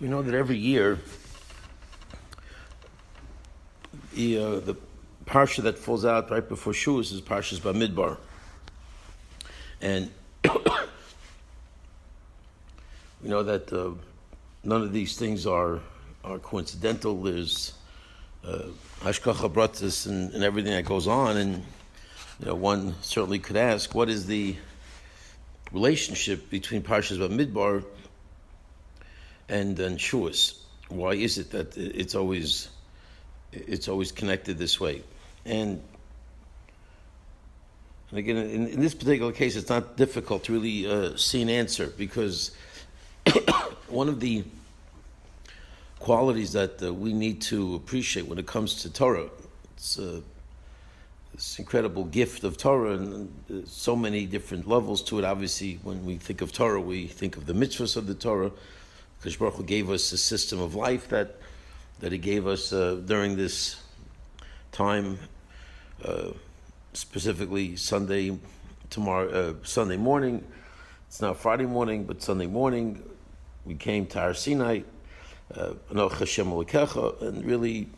We know that every year the Parsha that falls out right before Shavuos is Parsha Bamidbar. And we know that none of these things are coincidental. There's hashkacha pratis and everything that goes on. And one certainly could ask, what is the relationship between Parshas Bamidbar and Shavuos? Why is it that it's always connected this way? And again, in this particular case, it's not difficult to really see an answer, because one of the qualities that we need to appreciate when it comes to Torah, it's this incredible gift of Torah, and so many different levels to it. Obviously, when we think of Torah, we think of the mitzvahs of the Torah. Because Baruch Hu gave us a system of life that He gave us during this time, specifically Sunday morning. It's now Friday morning, but Sunday morning we came to our Sinai, and really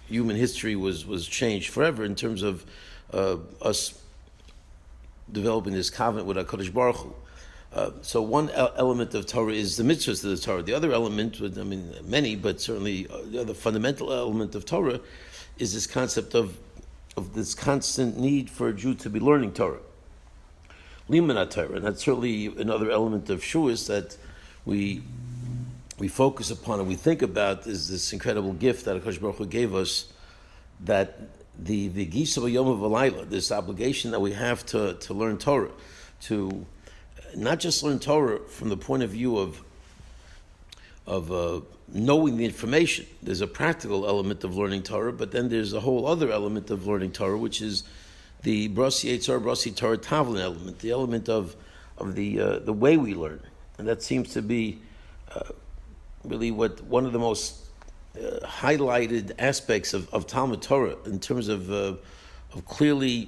human history was changed forever in terms of us developing this covenant with HaKadosh Baruch Hu. So one element of Torah is the mitzvahs of the Torah. The other element, many, but certainly the other fundamental element of Torah is this concept of this constant need for a Jew to be learning Torah. Limud Torah, and that's certainly another element of Shavuos that we focus upon and we think about, is this incredible gift that HaKadosh Baruch Hu gave us, that the Gisa B'Yom V'Layla, this obligation that we have to learn Torah, to not just learn Torah from the point of view of knowing the information. There's a practical element of learning Torah, but then there's a whole other element of learning Torah, which is the Brasi Yitzhar, Brasi Torah Tavlin element, the element of the way we learn. And that seems to be really one of the most highlighted aspects of Talmud Torah, in terms of clearly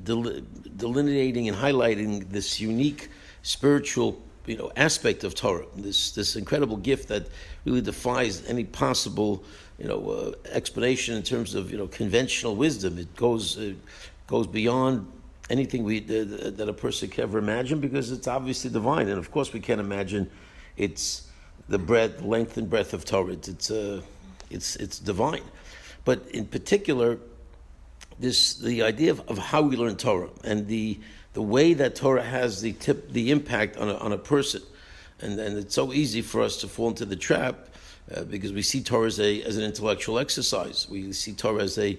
delineating and highlighting this unique spiritual aspect of Torah, this incredible gift that really defies any possible explanation in terms of conventional wisdom. It goes beyond anything that a person can ever imagine, because it's obviously divine, and of course we can't imagine it's the length and breadth of Torah. It's divine, but in particular, the idea of how we learn Torah and the way that Torah has the impact on a person, and it's so easy for us to fall into the trap because we see Torah as an intellectual exercise. We see Torah as a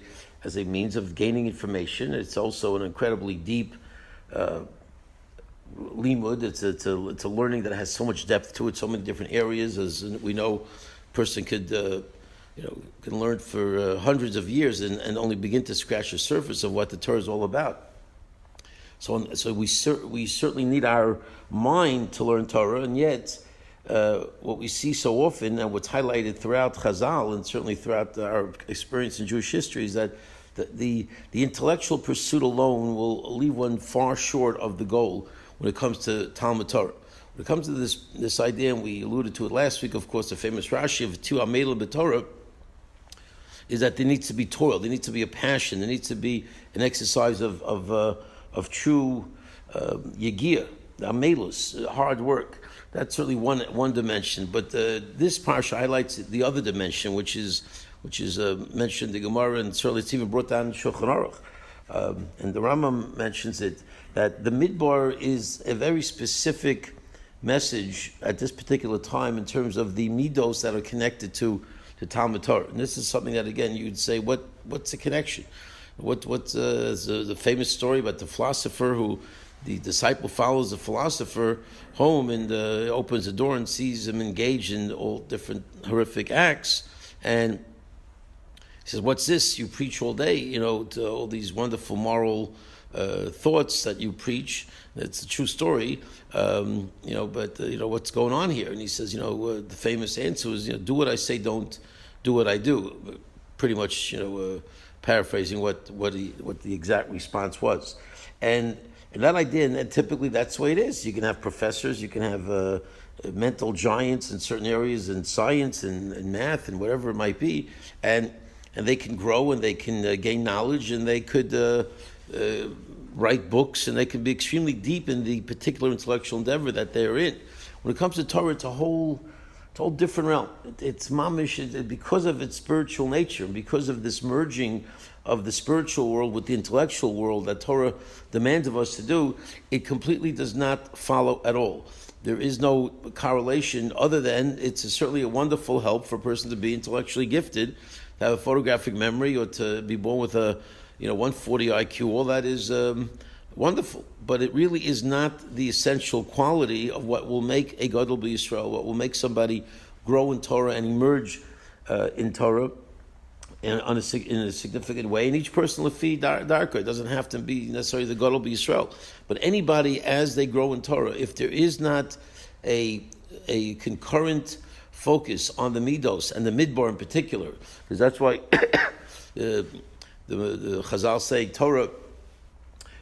means of gaining information. It's also an incredibly deep limud. It's a learning that has so much depth to it, so many different areas. As we know, a person could can learn for hundreds of years and only begin to scratch the surface of what the Torah is all about. So we certainly need our mind to learn Torah, and yet what we see so often, and what's highlighted throughout Chazal and certainly throughout our experience in Jewish history, is that the intellectual pursuit alone will leave one far short of the goal when it comes to Talmud Torah. When it comes to this idea, and we alluded to it last week, of course, the famous Rashi of Tu Amela B'Torah, is that there needs to be toil, there needs to be a passion, there needs to be an exercise of true yegia, amelus, hard work. That's certainly one dimension. But this parsha highlights the other dimension, which is mentioned in the Gemara, and certainly it's even brought down in Shulchan Aruch. And the Rambam mentions it, that the Midbar is a very specific message at this particular time in terms of the midos that are connected to Talmud Torah. And this is something that, again, you'd say, what's the connection? What's the famous story about the philosopher who the disciple follows the philosopher home and opens the door and sees him engaged in all different horrific acts, and he says, "What's this? You preach all day, to all these wonderful moral thoughts that you preach. It's a true story, but what's going on here?" And he says, the famous answer is, do what I say, don't do what I do. Pretty much, paraphrasing what the exact response was. And And that idea, and typically that's the way it is. You can have professors, you can have mental giants in certain areas in science and math and whatever it might be, and they can grow and they can gain knowledge and they could write books and they can be extremely deep in the particular intellectual endeavor that they're in. When it comes to Torah, it's a whole different realm. It's mamish because of its spiritual nature, because of this merging of the spiritual world with the intellectual world that Torah demands of us to do. It completely does not follow at all. There is no correlation other than it's certainly a wonderful help for a person to be intellectually gifted, to have a photographic memory, or to be born with a 140 IQ. All that is wonderful, but it really is not the essential quality of what will make a Gadol B'Yisrael, what will make somebody grow in Torah and emerge in Torah in a significant way. And each person lefi darka, it doesn't have to be necessarily the Gadol B'Yisrael, but anybody as they grow in Torah, if there is not a concurrent focus on the midos and the midbar in particular, because that's why the Chazal say Torah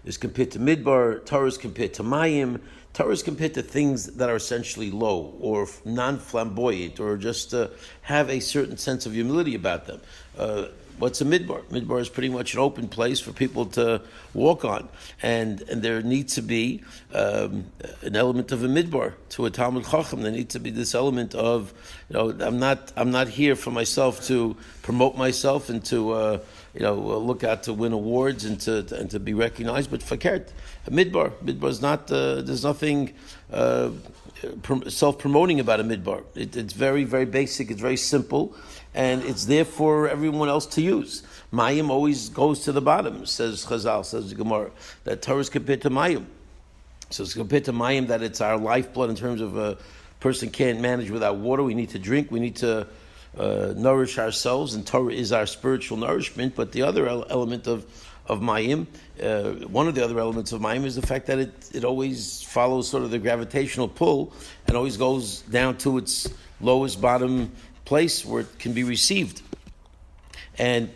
is compared to midbar, Torah is compared to mayim, Torah is compared to things that are essentially low or non-flamboyant or just have a certain sense of humility about them. What's a midbar? Midbar is pretty much an open place for people to walk on, and there needs to be an element of a midbar to a Talmud Chacham. There needs to be this element of, I'm not here for myself to promote myself and to look out to win awards and to be recognized, but fakert. Midbar is not. There's nothing self-promoting about a midbar. It's very, very basic. It's very simple, and it's there for everyone else to use. Mayim always goes to the bottom, says Chazal, says the Gemara. That Torah is compared to Mayim. So it's compared to Mayim that it's our lifeblood in terms of a person can't manage without water. We need to drink. We need to nourish ourselves, and Torah is our spiritual nourishment. But the other element of Mayim, one of the other elements of Mayim is the fact that it always follows sort of the gravitational pull and always goes down to its lowest bottom place where it can be received. And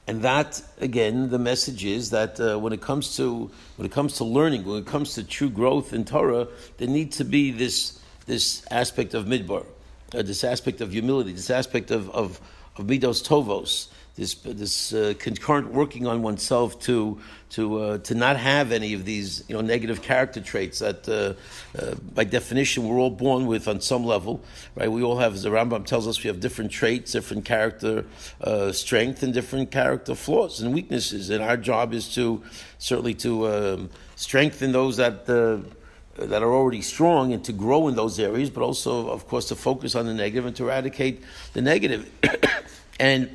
that, again, the message is that when it comes to learning, when it comes to true growth in Torah, there needs to be this aspect of midbar, this aspect of humility, this aspect of midos tovos, this concurrent working on oneself to not have any of these negative character traits that by definition we're all born with on some level, right? We all have, as the Rambam tells us, we have different traits, different character strength, and different character flaws and weaknesses. And our job is to strengthen those that are already strong and to grow in those areas, but also, of course, to focus on the negative and to eradicate the negative. And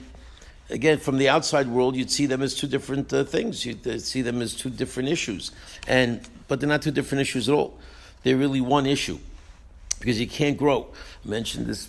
again, from the outside world, you'd see them as two different things. You'd see them as two different issues, but they're not two different issues at all. They're really one issue, because you can't grow. I mentioned this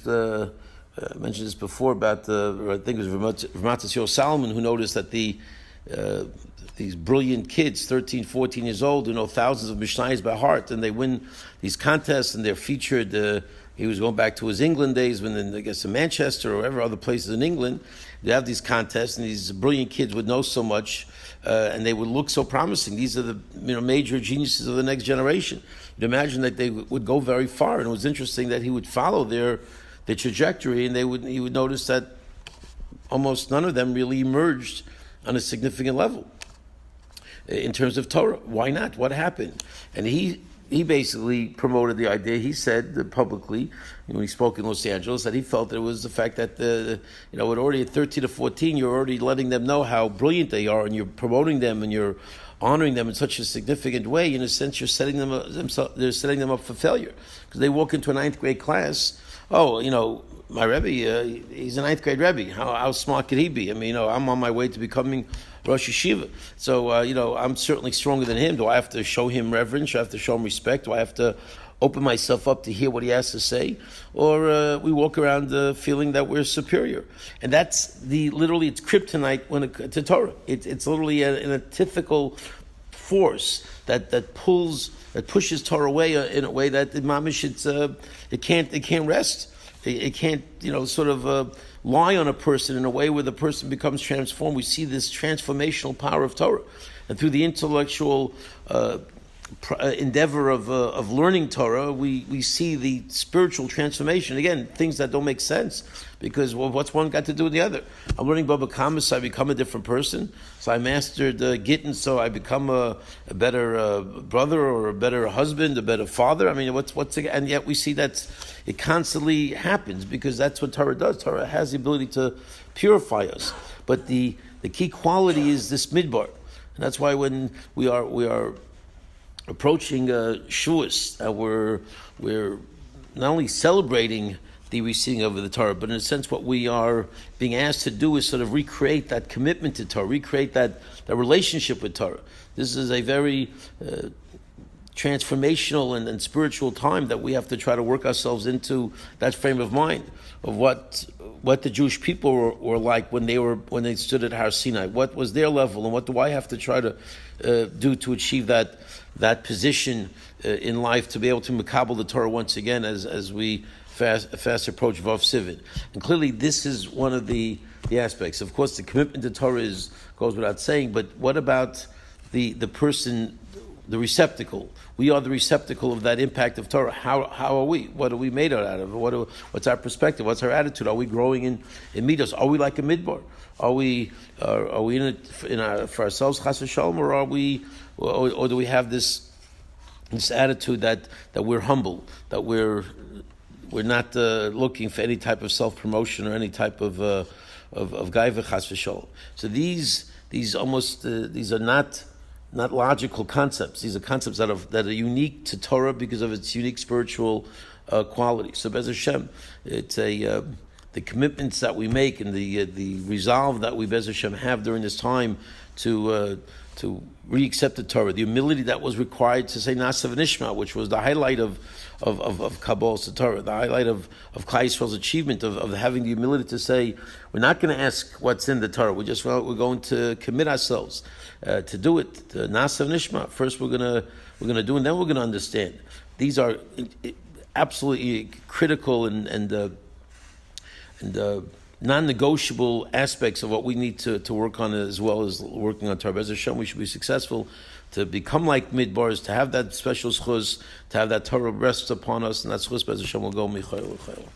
before about I think it was Rav Salomon, who noticed that these brilliant kids, 13, 14 years old, who know thousands of Mishnayos by heart, and they win these contests, and they're featured. He was going back to his England days when, I guess, in Manchester or whatever other places in England, they have these contests, and these brilliant kids would know so much, and they would look so promising. These are the major geniuses of the next generation. You'd imagine that they would go very far, and it was interesting that he would follow their trajectory, and he would notice that almost none of them really emerged on a significant level in terms of Torah. Why not? What happened? And he basically promoted the idea. He said publicly, when he spoke in Los Angeles, that he felt it was the fact that already at 13 to 14, you're already letting them know how brilliant they are, and you're promoting them, and you're honoring them in such a significant way. In a sense, you're setting them up for failure, because they walk into a 9th grade class. My Rebbe, he's a 9th grade Rebbe. How smart could he be? I mean, I'm on my way to becoming Rosh Yeshiva. So, I'm certainly stronger than him. Do I have to show him reverence? Do I have to show him respect? Do I have to open myself up to hear what he has to say? Or we walk around feeling that we're superior. And that's literally, it's kryptonite to Torah. It's literally an antithetical force that pushes Torah away in a way that mamish it can't rest. It can't lie on a person in a way where the person becomes transformed. We see this transformational power of Torah, and through the intellectual endeavor of learning Torah, we see the spiritual transformation. Again, things that don't make sense, because what's one got to do with the other? I'm learning Baba Kama, so I become a different person. So I mastered Gittin, so I become a better brother, or a better husband, a better father. I mean, and yet we see that it constantly happens, because that's what Torah does. Torah has the ability to purify us. But the key quality is this midbar. And that's why when we are approaching Shavuos, we're not only celebrating the receiving of the Torah, but in a sense what we are being asked to do is sort of recreate that commitment to Torah, recreate that relationship with Torah. This is a very transformational and spiritual time that we have to try to work ourselves into that frame of mind of what the Jewish people were like when they stood at Har Sinai. What was their level, and what do I have to try to do to achieve that position in life, to be able to makabel the Torah once again as we fast approach Vav Sivan. And clearly this is one of the aspects. Of course, the commitment to Torah goes without saying, but what about the person, the receptacle? We are the receptacle of that impact of Torah. How are we? What are we made out of? What's our perspective? What's our attitude? Are we growing in midos? Are we like a midbar? Are we in it for ourselves, chas v'shalom, or do we have this attitude that we're humble, that we're not looking for any type of self-promotion or any type of gaiva, chas v'shalom? So these are not logical concepts. These are concepts that are unique to Torah because of its unique spiritual quality. So Bez Hashem, it's the commitments that we make and the resolve that we Bez Hashem have during this time to re-accept the Torah, the humility that was required to say Nasa v'nishma, which was the highlight of Kabbalah's Torah, the highlight of Klal Yisrael's achievement of having the humility to say, we're not going to ask what's in the Torah, we're going to commit ourselves to do it, to Nasa v'nishma. First we're going to do, and then we're going to understand. These are absolutely critical and non-negotiable aspects of what we need to work on, as well as working on Torah. Bez Hashem, we should be successful to become like midbars, to have that special schuz, to have that Torah rests upon us, and that schuz Bez Hashem will go michayil.